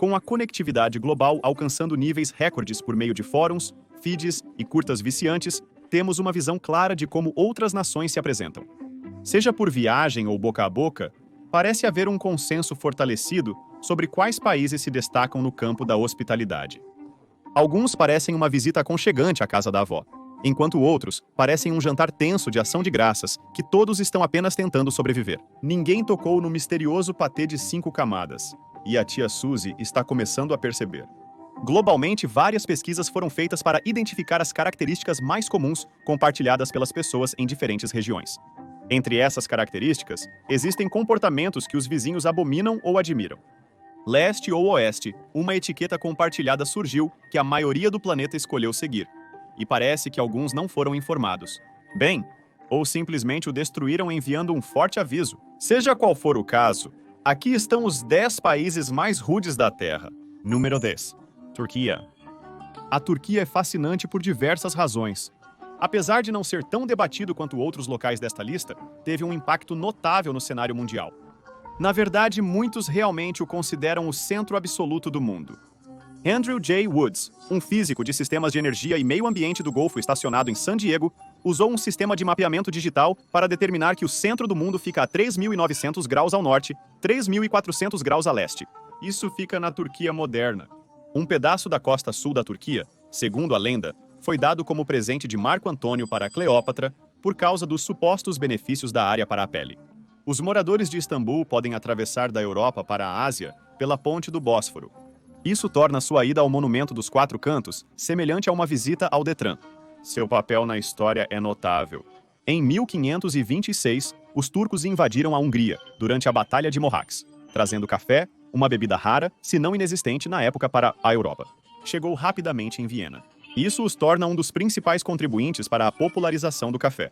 Com a conectividade global alcançando níveis recordes por meio de fóruns, feeds e curtas viciantes, temos uma visão clara de como outras nações se apresentam. Seja por viagem ou boca a boca, parece haver um consenso fortalecido sobre quais países se destacam no campo da hospitalidade. Alguns parecem uma visita aconchegante à casa da avó, enquanto outros parecem um jantar tenso de ação de graças que todos estão apenas tentando sobreviver. Ninguém tocou no misterioso patê de 5 camadas, e a tia Suzy está começando a perceber. Globalmente, várias pesquisas foram feitas para identificar as características mais comuns compartilhadas pelas pessoas em diferentes regiões. Entre essas características, existem comportamentos que os vizinhos abominam ou admiram. Leste ou oeste, uma etiqueta compartilhada surgiu que a maioria do planeta escolheu seguir. E parece que alguns não foram informados. Bem, ou simplesmente o destruíram enviando um forte aviso. Seja qual for o caso, aqui estão os 10 países mais rudes da Terra. Número 10. Turquia. A Turquia é fascinante por diversas razões. Apesar de não ser tão debatido quanto outros locais desta lista, teve um impacto notável no cenário mundial. Na verdade, muitos realmente o consideram o centro absoluto do mundo. Andrew J. Woods, um físico de sistemas de energia e meio ambiente do Golfo estacionado em San Diego, usou um sistema de mapeamento digital para determinar que o centro do mundo fica a 3.900 graus ao norte, 3.400 graus a leste. Isso fica na Turquia moderna. Um pedaço da costa sul da Turquia, segundo a lenda, foi dado como presente de Marco Antônio para Cleópatra por causa dos supostos benefícios da área para a pele. Os moradores de Istambul podem atravessar da Europa para a Ásia pela ponte do Bósforo. Isso torna sua ida ao Monumento dos Quatro Cantos semelhante a uma visita ao Detran. Seu papel na história é notável. Em 1526, os turcos invadiram a Hungria durante a Batalha de Mohacs, trazendo café, uma bebida rara, se não inexistente na época para a Europa. Chegou rapidamente em Viena. Isso os torna um dos principais contribuintes para a popularização do café.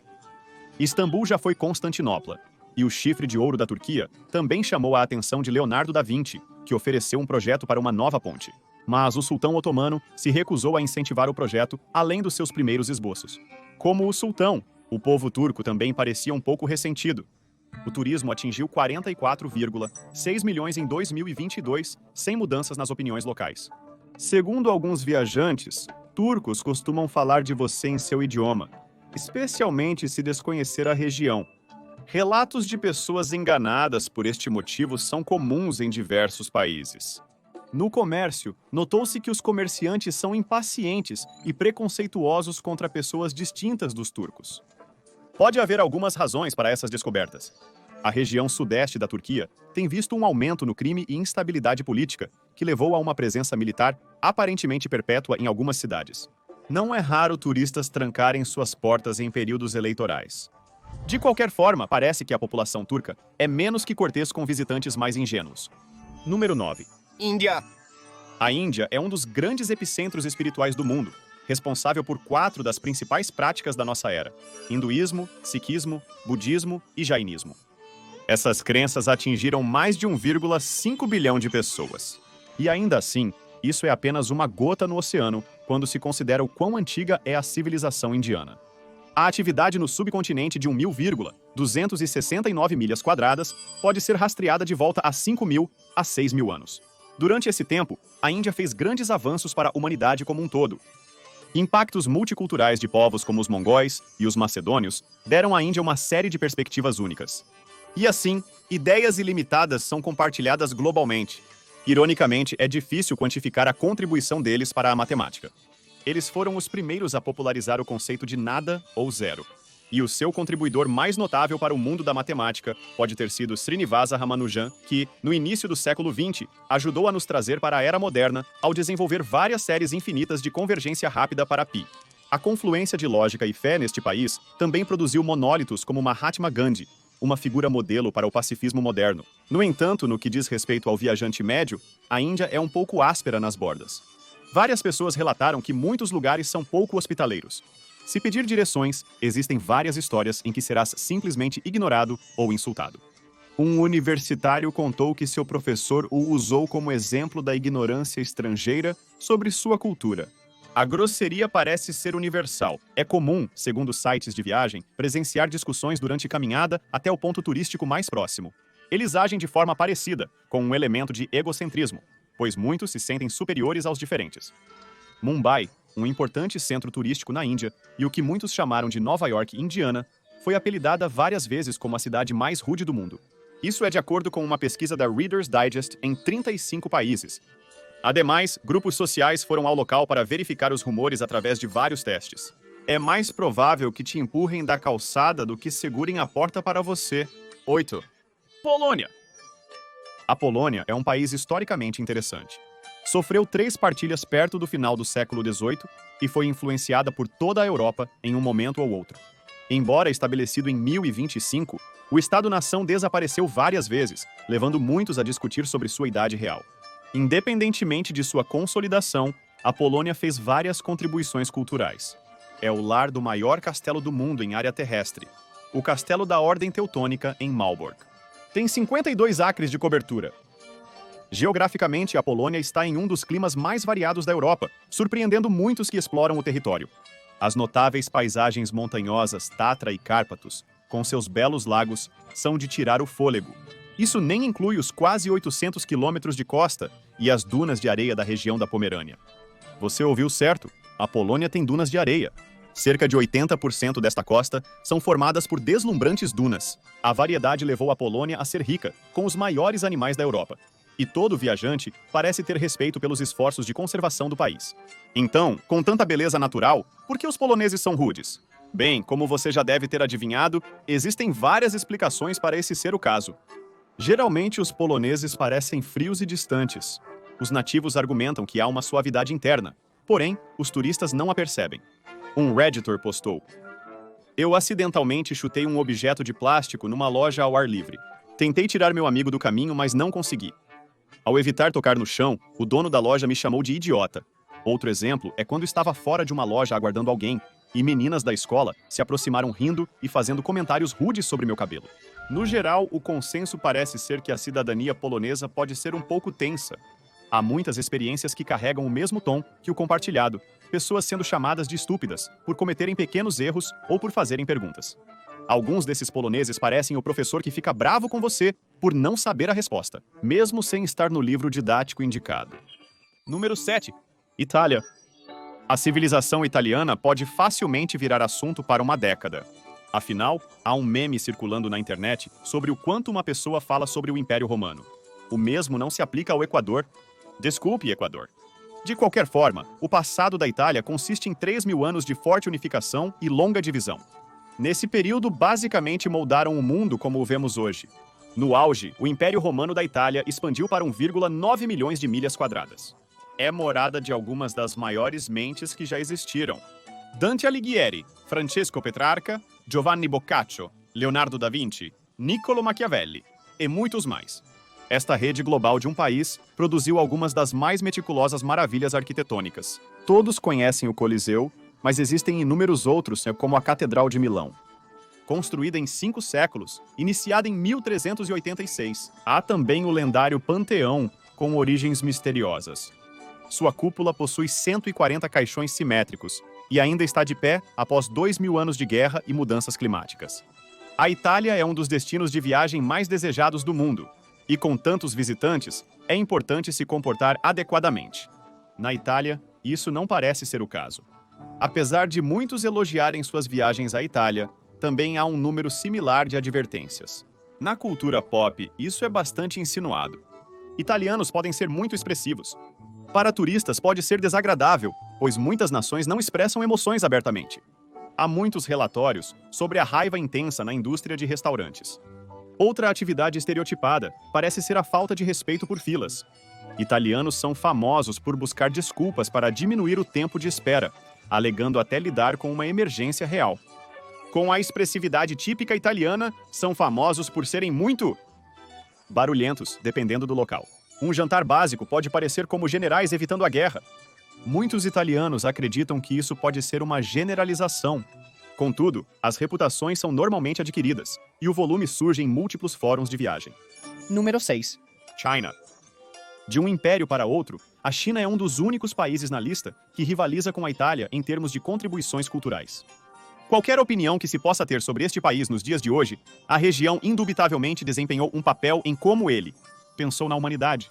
Istambul já foi Constantinopla, e o chifre de ouro da Turquia também chamou a atenção de Leonardo da Vinci, que ofereceu um projeto para uma nova ponte. Mas o sultão otomano se recusou a incentivar o projeto além dos seus primeiros esboços. Como o sultão, o povo turco também parecia um pouco ressentido. O turismo atingiu 44,6 milhões em 2022, sem mudanças nas opiniões locais. Segundo alguns viajantes, turcos costumam falar de você em seu idioma, especialmente se desconhecer a região. Relatos de pessoas enganadas por este motivo são comuns em diversos países. No comércio, notou-se que os comerciantes são impacientes e preconceituosos contra pessoas distintas dos turcos. Pode haver algumas razões para essas descobertas. A região sudeste da Turquia tem visto um aumento no crime e instabilidade política, que levou a uma presença militar aparentemente perpétua em algumas cidades. Não é raro turistas trancarem suas portas em períodos eleitorais. De qualquer forma, parece que a população turca é menos que cortês com visitantes mais ingênuos. Número 9. Índia. A Índia é um dos grandes epicentros espirituais do mundo, responsável por 4 das principais práticas da nossa era: hinduísmo, sikhismo, budismo e jainismo. Essas crenças atingiram mais de 1,5 bilhão de pessoas. E ainda assim, isso é apenas uma gota no oceano quando se considera o quão antiga é a civilização indiana. A atividade no subcontinente de 1.269 milhas quadradas pode ser rastreada de volta a 5.000 a 6.000 anos. Durante esse tempo, a Índia fez grandes avanços para a humanidade como um todo. Impactos multiculturais de povos como os mongóis e os macedônios deram à Índia uma série de perspectivas únicas. E assim, ideias ilimitadas são compartilhadas globalmente. Ironicamente, é difícil quantificar a contribuição deles para a matemática. Eles foram os primeiros a popularizar o conceito de nada ou zero. E o seu contribuidor mais notável para o mundo da matemática pode ter sido Srinivasa Ramanujan, que, no início do século XX, ajudou a nos trazer para a era moderna ao desenvolver várias séries infinitas de convergência rápida para π. A confluência de lógica e fé neste país também produziu monólitos como Mahatma Gandhi, uma figura modelo para o pacifismo moderno. No entanto, no que diz respeito ao viajante médio, a Índia é um pouco áspera nas bordas. Várias pessoas relataram que muitos lugares são pouco hospitaleiros. Se pedir direções, existem várias histórias em que serás simplesmente ignorado ou insultado. Um universitário contou que seu professor o usou como exemplo da ignorância estrangeira sobre sua cultura. A grosseria parece ser universal. É comum, segundo sites de viagem, presenciar discussões durante caminhada até o ponto turístico mais próximo. Eles agem de forma parecida, com um elemento de egocentrismo. pois muitos se sentem superiores aos diferentes. Mumbai, um importante centro turístico na Índia, e o que muitos chamaram de Nova York indiana, foi apelidada várias vezes como a cidade mais rude do mundo. Isso é de acordo com uma pesquisa da Reader's Digest em 35 países. Ademais, grupos sociais foram ao local para verificar os rumores através de vários testes. É mais provável que te empurrem da calçada do que segurem a porta para você. 8. Polônia. A Polônia é um país historicamente interessante. Sofreu 3 partilhas perto do final do século XVIII e foi influenciada por toda a Europa em um momento ou outro. Embora estabelecido em 1025, o Estado-nação desapareceu várias vezes, levando muitos a discutir sobre sua idade real. Independentemente de sua consolidação, a Polônia fez várias contribuições culturais. É o lar do maior castelo do mundo em área terrestre, o Castelo da Ordem Teutônica em Malbork. Tem 52 acres de cobertura. Geograficamente, a Polônia está em um dos climas mais variados da Europa, surpreendendo muitos que exploram o território. As notáveis paisagens montanhosas Tatra e Cárpatos, com seus belos lagos, são de tirar o fôlego. Isso nem inclui os quase 800 quilômetros de costa e as dunas de areia da região da Pomerânia. Você ouviu certo, a Polônia tem dunas de areia. Cerca de 80% desta costa são formadas por deslumbrantes dunas. A variedade levou a Polônia a ser rica, com os maiores animais da Europa. E todo viajante parece ter respeito pelos esforços de conservação do país. Então, com tanta beleza natural, por que os poloneses são rudes? Bem, como você já deve ter adivinhado, existem várias explicações para esse ser o caso. Geralmente, os poloneses parecem frios e distantes. Os nativos argumentam que há uma suavidade interna, porém, os turistas não a percebem. Um Redditor postou: "Eu acidentalmente chutei um objeto de plástico numa loja ao ar livre. Tentei tirar meu amigo do caminho, mas não consegui. Ao evitar tocar no chão, o dono da loja me chamou de idiota." Outro exemplo é quando estava fora de uma loja aguardando alguém, e meninas da escola se aproximaram rindo e fazendo comentários rudes sobre meu cabelo. No geral, o consenso parece ser que a cidadania polonesa pode ser um pouco tensa. Há muitas experiências que carregam o mesmo tom que o compartilhado, pessoas sendo chamadas de estúpidas por cometerem pequenos erros ou por fazerem perguntas. Alguns desses poloneses parecem o professor que fica bravo com você por não saber a resposta, mesmo sem estar no livro didático indicado. Número 7. Itália. A civilização italiana pode facilmente virar assunto para uma década. Afinal, há um meme circulando na internet sobre o quanto uma pessoa fala sobre o Império Romano. O mesmo não se aplica ao Equador. Desculpe, Equador. De qualquer forma, o passado da Itália consiste em 3.000 anos de forte unificação e longa divisão. Nesse período, basicamente moldaram o mundo como o vemos hoje. No auge, o Império Romano da Itália expandiu para 1,9 milhões de milhas quadradas. É morada de algumas das maiores mentes que já existiram. Dante Alighieri, Francesco Petrarca, Giovanni Boccaccio, Leonardo da Vinci, Niccolo Machiavelli e muitos mais. Esta rede global de um país produziu algumas das mais meticulosas maravilhas arquitetônicas. Todos conhecem o Coliseu, mas existem inúmeros outros, como a Catedral de Milão. Construída em 5 séculos, iniciada em 1386. Há também o lendário Panteão, com origens misteriosas. Sua cúpula possui 140 caixões simétricos e ainda está de pé após 2.000 anos de guerra e mudanças climáticas. A Itália é um dos destinos de viagem mais desejados do mundo, e com tantos visitantes, é importante se comportar adequadamente. Na Itália, isso não parece ser o caso. Apesar de muitos elogiarem suas viagens à Itália, também há um número similar de advertências. Na cultura pop, isso é bastante insinuado. Italianos podem ser muito expressivos. Para turistas pode ser desagradável, pois muitas nações não expressam emoções abertamente. Há muitos relatórios sobre a raiva intensa na indústria de restaurantes. Outra atividade estereotipada parece ser a falta de respeito por filas. Italianos são famosos por buscar desculpas para diminuir o tempo de espera, alegando até lidar com uma emergência real. Com a expressividade típica italiana, são famosos por serem muito barulhentos, dependendo do local. Um jantar básico pode parecer como generais evitando a guerra. Muitos italianos acreditam que isso pode ser uma generalização. Contudo, as reputações são normalmente adquiridas, e o volume surge em múltiplos fóruns de viagem. Número 6. China. De um império para outro, a China é um dos únicos países na lista que rivaliza com a Itália em termos de contribuições culturais. Qualquer opinião que se possa ter sobre este país nos dias de hoje, a região indubitavelmente desempenhou um papel em como ele pensou na humanidade.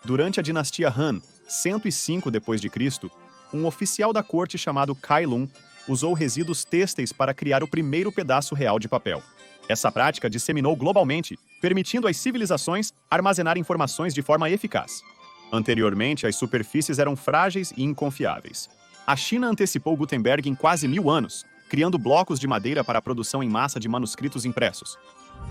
Durante a dinastia Han, 105 d.C., um oficial da corte chamado Kai Lun usou resíduos têxteis para criar o primeiro pedaço real de papel. Essa prática disseminou globalmente, permitindo às civilizações armazenar informações de forma eficaz. Anteriormente, as superfícies eram frágeis e inconfiáveis. A China antecipou Gutenberg em quase 1000 anos, criando blocos de madeira para a produção em massa de manuscritos impressos.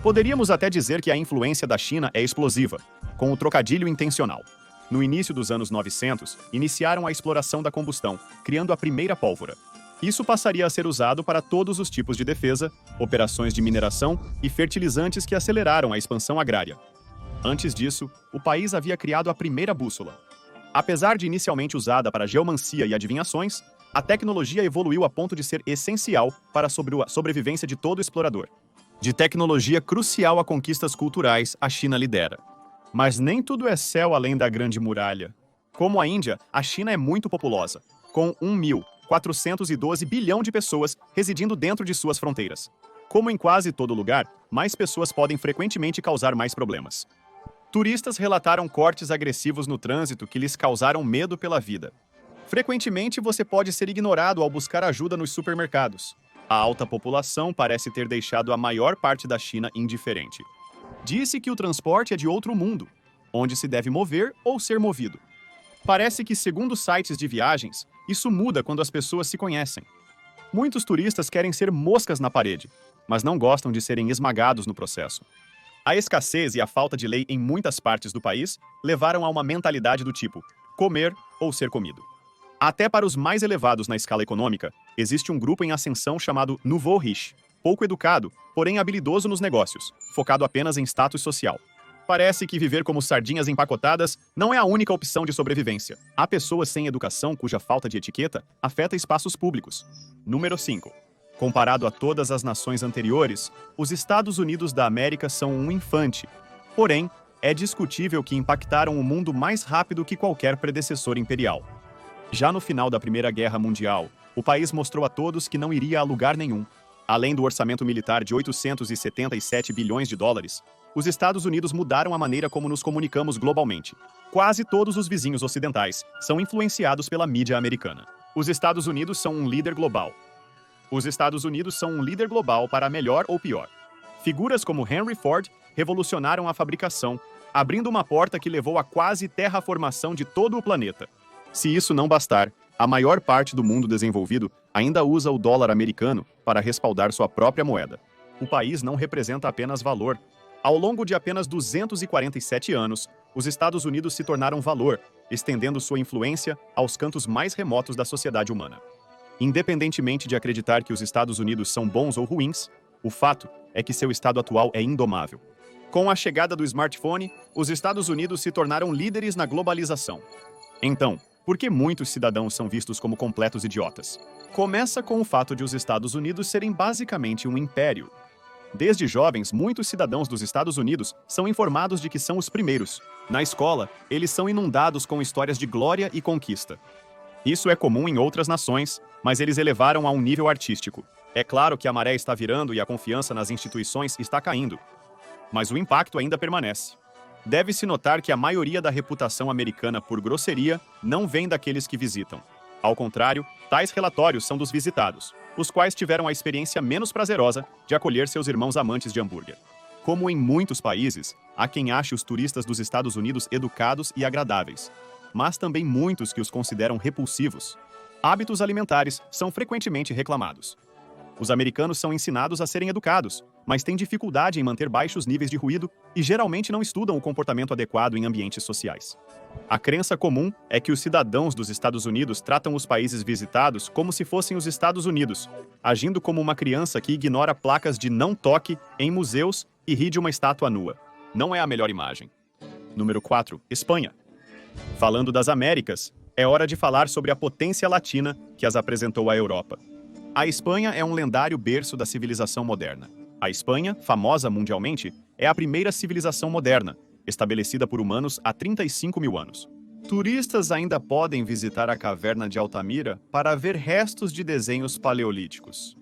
Poderíamos até dizer que a influência da China é explosiva, com o trocadilho intencional. No início dos anos 900, iniciaram a exploração da combustão, criando a primeira pólvora. Isso passaria a ser usado para todos os tipos de defesa, operações de mineração e fertilizantes que aceleraram a expansão agrária. Antes disso, o país havia criado a primeira bússola. Apesar de inicialmente usada para geomancia e adivinhações, a tecnologia evoluiu a ponto de ser essencial para a sobrevivência de todo explorador. De tecnologia crucial a conquistas culturais, a China lidera. Mas nem tudo é céu além da Grande Muralha. Como a Índia, a China é muito populosa, com 1.412 bilhão de pessoas residindo dentro de suas fronteiras. Como em quase todo lugar, mais pessoas podem frequentemente causar mais problemas. Turistas relataram cortes agressivos no trânsito que lhes causaram medo pela vida. Frequentemente, você pode ser ignorado ao buscar ajuda nos supermercados. A alta população parece ter deixado a maior parte da China indiferente. Disse que o transporte é de outro mundo, onde se deve mover ou ser movido. Parece que, segundo sites de viagens, isso muda quando as pessoas se conhecem. Muitos turistas querem ser moscas na parede, mas não gostam de serem esmagados no processo. A escassez e a falta de lei em muitas partes do país levaram a uma mentalidade do tipo comer ou ser comido. Até para os mais elevados na escala econômica, existe um grupo em ascensão chamado Nouveau Riche, pouco educado, porém habilidoso nos negócios, focado apenas em status social. Parece que viver como sardinhas empacotadas não é a única opção de sobrevivência. Há pessoas sem educação cuja falta de etiqueta afeta espaços públicos. Número 5. Comparado a todas as nações anteriores, os Estados Unidos da América são um infante. Porém, é discutível que impactaram o mundo mais rápido que qualquer predecessor imperial. Já no final da Primeira Guerra Mundial, o país mostrou a todos que não iria a lugar nenhum. Além do orçamento militar de 877 bilhões de dólares, os Estados Unidos mudaram a maneira como nos comunicamos globalmente. Quase todos os vizinhos ocidentais são influenciados pela mídia americana. Os Estados Unidos são um líder global. Os Estados Unidos são um líder global para melhor ou pior. Figuras como Henry Ford revolucionaram a fabricação, abrindo uma porta que levou à quase terraformação de todo o planeta. Se isso não bastar, a maior parte do mundo desenvolvido ainda usa o dólar americano para respaldar sua própria moeda. O país não representa apenas valor. Ao longo de apenas 247 anos, os Estados Unidos se tornaram valor, estendendo sua influência aos cantos mais remotos da sociedade humana. Independentemente de acreditar que os Estados Unidos são bons ou ruins, o fato é que seu estado atual é indomável. Com a chegada do smartphone, os Estados Unidos se tornaram líderes na globalização. Então, por que muitos cidadãos são vistos como completos idiotas? Começa com o fato de os Estados Unidos serem basicamente um império. Desde jovens, muitos cidadãos dos Estados Unidos são informados de que são os primeiros. Na escola, eles são inundados com histórias de glória e conquista. Isso é comum em outras nações, mas eles elevaram a um nível artístico. É claro que a maré está virando e a confiança nas instituições está caindo. Mas o impacto ainda permanece. Deve-se notar que a maioria da reputação americana por grosseria não vem daqueles que visitam. Ao contrário, tais relatórios são dos visitados, os quais tiveram a experiência menos prazerosa de acolher seus irmãos amantes de hambúrguer. Como em muitos países, há quem ache os turistas dos Estados Unidos educados e agradáveis, mas também muitos que os consideram repulsivos. Hábitos alimentares são frequentemente reclamados. Os americanos são ensinados a serem educados, mas têm dificuldade em manter baixos níveis de ruído e geralmente não estudam o comportamento adequado em ambientes sociais. A crença comum é que os cidadãos dos Estados Unidos tratam os países visitados como se fossem os Estados Unidos, agindo como uma criança que ignora placas de não toque em museus e ri de uma estátua nua. Não é a melhor imagem. Número 4. Espanha. Falando das Américas, é hora de falar sobre a potência latina que as apresentou à Europa. A Espanha é um lendário berço da civilização moderna. A Espanha, famosa mundialmente, é a primeira civilização moderna, estabelecida por humanos há 35 mil anos. Turistas ainda podem visitar a caverna de Altamira para ver restos de desenhos paleolíticos.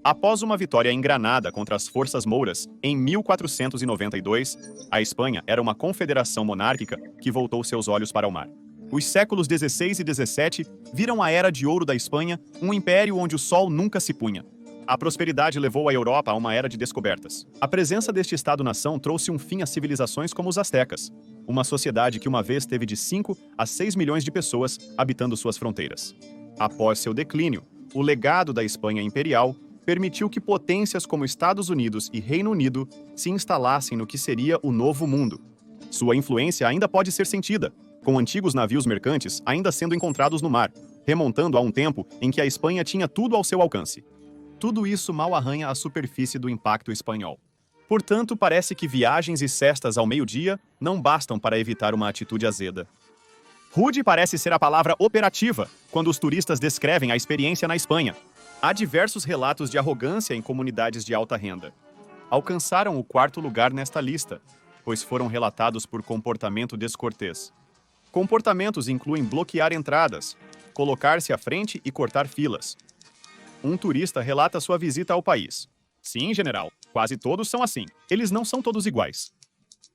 Após uma vitória em Granada contra as forças mouras em 1492, a Espanha era uma confederação monárquica que voltou seus olhos para o mar. Os séculos XVI e XVII viram a Era de Ouro da Espanha, um império onde o sol nunca se punha. A prosperidade levou a Europa a uma era de descobertas. A presença deste Estado-nação trouxe um fim a civilizações como os astecas, uma sociedade que uma vez teve de 5 a 6 milhões de pessoas habitando suas fronteiras. Após seu declínio, o legado da Espanha imperial permitiu que potências como Estados Unidos e Reino Unido se instalassem no que seria o Novo Mundo. Sua influência ainda pode ser sentida, com antigos navios mercantes ainda sendo encontrados no mar, remontando a um tempo em que a Espanha tinha tudo ao seu alcance. Tudo isso mal arranha a superfície do impacto espanhol. Portanto, parece que viagens e cestas ao meio-dia não bastam para evitar uma atitude azeda. Rude parece ser a palavra operativa quando os turistas descrevem a experiência na Espanha. Há diversos relatos de arrogância em comunidades de alta renda. Alcançaram o 4º lugar nesta lista, pois foram relatados por comportamento descortês. Comportamentos incluem bloquear entradas, colocar-se à frente e cortar filas. Um turista relata sua visita ao país. Sim, general, quase todos são assim. Eles não são todos iguais.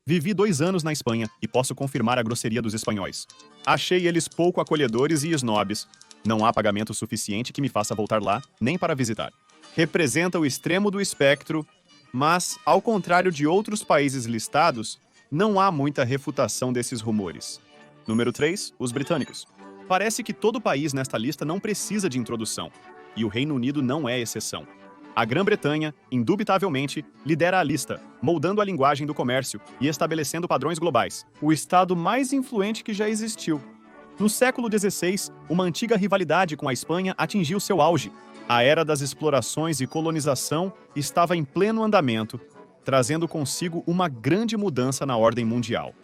Vivi 2 anos na Espanha e posso confirmar a grosseria dos espanhóis. Achei eles pouco acolhedores e snobs. Não há pagamento suficiente que me faça voltar lá, nem para visitar. Representa o extremo do espectro, mas, ao contrário de outros países listados, não há muita refutação desses rumores. Número 3, os britânicos. Parece que todo país nesta lista não precisa de introdução, e o Reino Unido não é exceção. A Grã-Bretanha, indubitavelmente, lidera a lista, moldando a linguagem do comércio e estabelecendo padrões globais. O estado mais influente que já existiu. No século XVI, uma antiga rivalidade com a Espanha atingiu seu auge. A era das explorações e colonização estava em pleno andamento, trazendo consigo uma grande mudança na ordem mundial.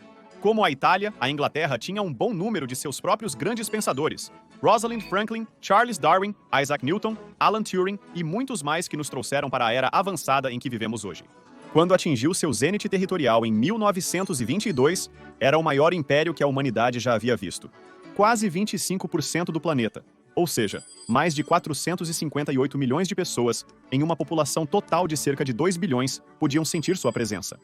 Como a Itália, a Inglaterra tinha um bom número de seus próprios grandes pensadores. Rosalind Franklin, Charles Darwin, Isaac Newton, Alan Turing e muitos mais que nos trouxeram para a era avançada em que vivemos hoje. Quando atingiu seu zênite territorial em 1922, era o maior império que a humanidade já havia visto. Quase 25% do planeta, ou seja, mais de 458 milhões de pessoas, em uma população total de cerca de 2 bilhões, podiam sentir sua presença.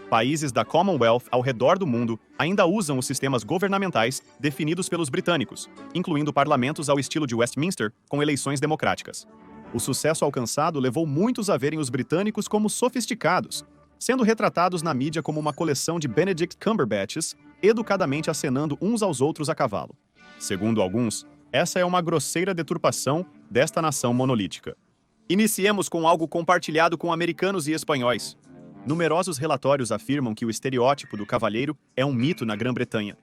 Países da Commonwealth ao redor do mundo ainda usam os sistemas governamentais definidos pelos britânicos, incluindo parlamentos ao estilo de Westminster, com eleições democráticas. O sucesso alcançado levou muitos a verem os britânicos como sofisticados, sendo retratados na mídia como uma coleção de Benedict Cumberbatches, educadamente acenando uns aos outros a cavalo. Segundo alguns, essa é uma grosseira deturpação desta nação monolítica. Iniciemos com algo compartilhado com americanos e espanhóis. Numerosos relatórios afirmam que o estereótipo do cavalheiro é um mito na Grã-Bretanha.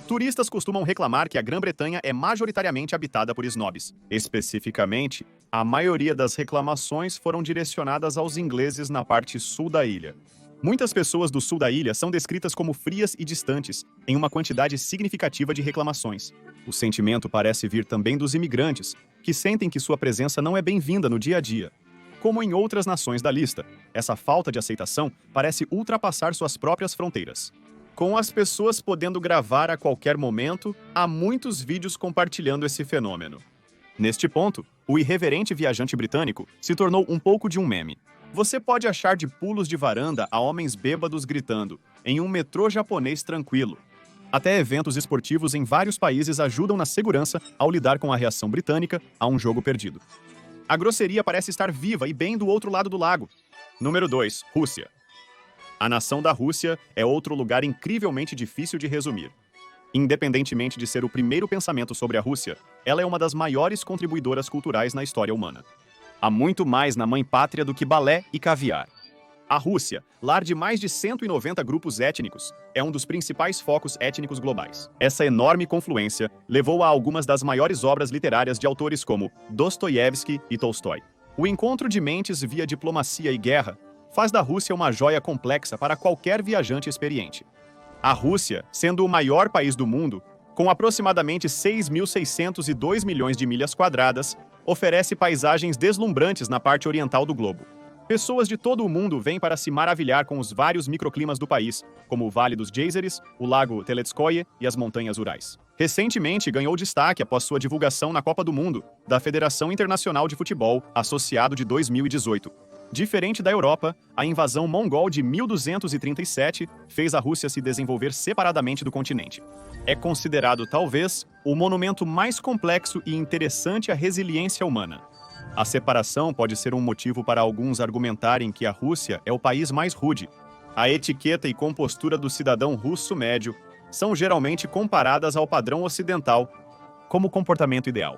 Turistas costumam reclamar que a Grã-Bretanha é majoritariamente habitada por snobs. Especificamente, a maioria das reclamações foram direcionadas aos ingleses na parte sul da ilha. Muitas pessoas do sul da ilha são descritas como frias e distantes, em uma quantidade significativa de reclamações. O sentimento parece vir também dos imigrantes, que sentem que sua presença não é bem-vinda no dia a dia. Como em outras nações da lista, essa falta de aceitação parece ultrapassar suas próprias fronteiras. Com as pessoas podendo gravar a qualquer momento, há muitos vídeos compartilhando esse fenômeno. Neste ponto, o irreverente viajante britânico se tornou um pouco de um meme. Você pode achar de pulos de varanda a homens bêbados gritando, em um metrô japonês tranquilo. Até eventos esportivos em vários países ajudam na segurança ao lidar com a reação britânica a um jogo perdido. A grosseria parece estar viva e bem do outro lado do lago. Número 2, Rússia. A nação da Rússia é outro lugar incrivelmente difícil de resumir. Independentemente de ser o primeiro pensamento sobre a Rússia, ela é uma das maiores contribuidoras culturais na história humana. Há muito mais na mãe pátria do que balé e caviar. A Rússia, lar de mais de 190 grupos étnicos, é um dos principais focos étnicos globais. Essa enorme confluência levou a algumas das maiores obras literárias de autores como Dostoiévski e Tolstói. O encontro de mentes via diplomacia e guerra faz da Rússia uma joia complexa para qualquer viajante experiente. A Rússia, sendo o maior país do mundo, com aproximadamente 6.602 milhões de milhas quadradas, oferece paisagens deslumbrantes na parte oriental do globo. Pessoas de todo o mundo vêm para se maravilhar com os vários microclimas do país, como o Vale dos Géiseres, o Lago Teletskoye e as Montanhas Urais. Recentemente ganhou destaque após sua divulgação na Copa do Mundo, da Federação Internacional de Futebol, associado de 2018. Diferente da Europa, a invasão mongol de 1237 fez a Rússia se desenvolver separadamente do continente. É considerado, talvez, o monumento mais complexo e interessante à resiliência humana. A separação pode ser um motivo para alguns argumentarem que a Rússia é o país mais rude. A etiqueta e compostura do cidadão russo médio são geralmente comparadas ao padrão ocidental como comportamento ideal.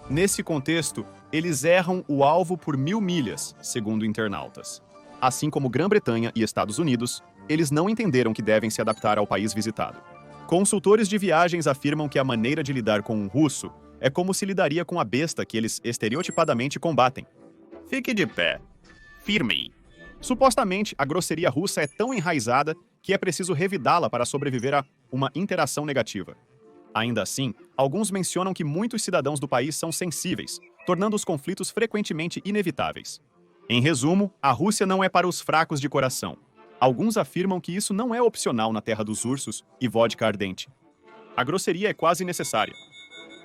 Nesse contexto, eles erram o alvo por 1000 milhas, segundo internautas. Assim como Grã-Bretanha e Estados Unidos, eles não entenderam que devem se adaptar ao país visitado. Consultores de viagens afirmam que a maneira de lidar com um russo é como se lidaria com a besta que eles estereotipadamente combatem. Fique de pé. Firme. Supostamente, a grosseria russa é tão enraizada que é preciso revidá-la para sobreviver a uma interação negativa. Ainda assim, alguns mencionam que muitos cidadãos do país são sensíveis, tornando os conflitos frequentemente inevitáveis. Em resumo, a Rússia não é para os fracos de coração. Alguns afirmam que isso não é opcional na terra dos ursos e vodka ardente. A grosseria é quase necessária.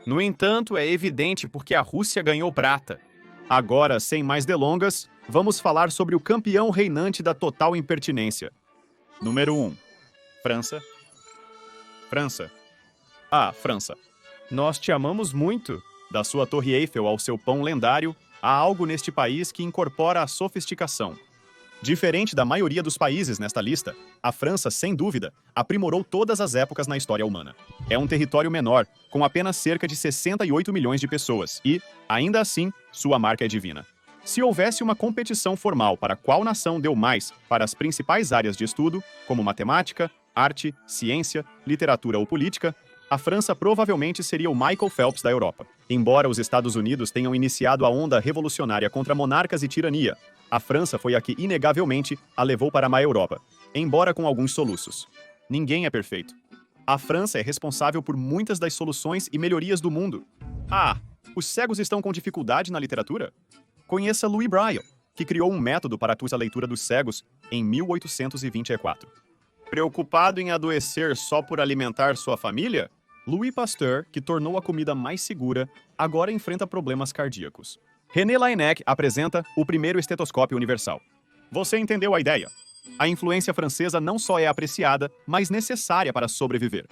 No entanto, é evidente porque a Rússia ganhou prata. Agora, sem mais delongas, vamos falar sobre o campeão reinante da total impertinência. Número 1. França. França. Ah, França. Nós te amamos muito. Da sua Torre Eiffel ao seu pão lendário, há algo neste país que incorpora a sofisticação. Diferente da maioria dos países nesta lista, a França, sem dúvida, aprimorou todas as épocas na história humana. É um território menor, com apenas cerca de 68 milhões de pessoas e, ainda assim, sua marca é divina. Se houvesse uma competição formal para qual nação deu mais para as principais áreas de estudo, como matemática, arte, ciência, literatura ou política, a França provavelmente seria o Michael Phelps da Europa. Embora os Estados Unidos tenham iniciado a onda revolucionária contra monarcas e tirania, a França foi a que, inegavelmente, a levou para a Europa, embora com alguns soluços. Ninguém é perfeito. A França é responsável por muitas das soluções e melhorias do mundo. Ah, os cegos estão com dificuldade na literatura? Conheça Louis Braille, que criou um método para a leitura dos cegos em 1824. Preocupado em adoecer só por alimentar sua família? Louis Pasteur, que tornou a comida mais segura, agora enfrenta problemas cardíacos. René Laennec apresenta o primeiro estetoscópio universal. Você entendeu a ideia? A influência francesa não só é apreciada, mas necessária para sobreviver.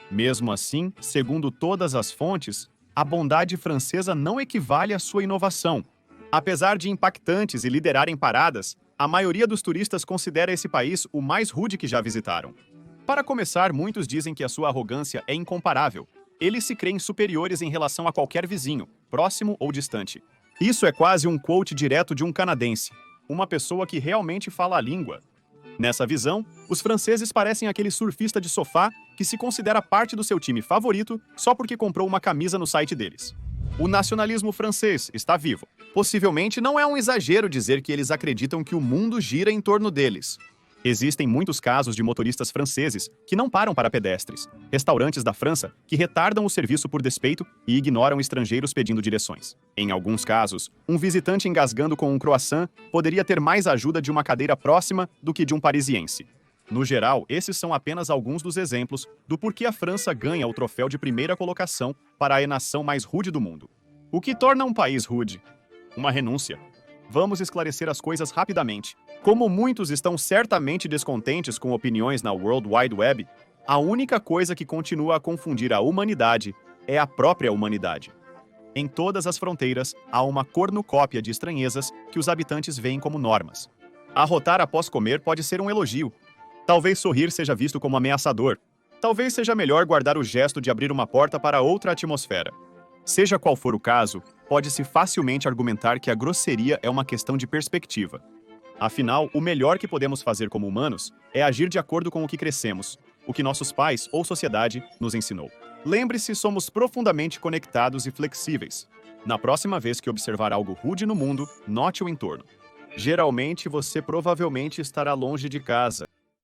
Mesmo assim, segundo todas as fontes, a bondade francesa não equivale à sua inovação. Apesar de impactantes e liderarem paradas, a maioria dos turistas considera esse país o mais rude que já visitaram. Para começar, muitos dizem que a sua arrogância é incomparável. Eles se creem superiores em relação a qualquer vizinho, próximo ou distante. Isso é quase um quote direto de um canadense, uma pessoa que realmente fala a língua. Nessa visão, os franceses parecem aquele surfista de sofá que se considera parte do seu time favorito só porque comprou uma camisa no site deles. O nacionalismo francês está vivo. Possivelmente não é um exagero dizer que eles acreditam que o mundo gira em torno deles. Existem muitos casos de motoristas franceses que não param para pedestres, restaurantes da França que retardam o serviço por despeito e ignoram estrangeiros pedindo direções. Em alguns casos, um visitante engasgando com um croissant poderia ter mais ajuda de uma cadeira próxima do que de um parisiense. No geral, esses são apenas alguns dos exemplos do porquê a França ganha o troféu de primeira colocação para a nação mais rude do mundo. O que torna um país rude? Uma renúncia. Vamos esclarecer as coisas rapidamente. Como muitos estão certamente descontentes com opiniões na World Wide Web, a única coisa que continua a confundir a humanidade é a própria humanidade. Em todas as fronteiras, há uma cornucópia de estranhezas que os habitantes veem como normas. Arrotar após comer pode ser um elogio. Talvez sorrir seja visto como ameaçador. Talvez seja melhor guardar o gesto de abrir uma porta para outra atmosfera. Seja qual for o caso, pode-se facilmente argumentar que a grosseria é uma questão de perspectiva. Afinal, o melhor que podemos fazer como humanos é agir de acordo com o que crescemos, o que nossos pais ou sociedade nos ensinou. Lembre-se, somos profundamente conectados e flexíveis. Na próxima vez que observar algo rude no mundo, note o entorno. Geralmente, você provavelmente estará longe de casa.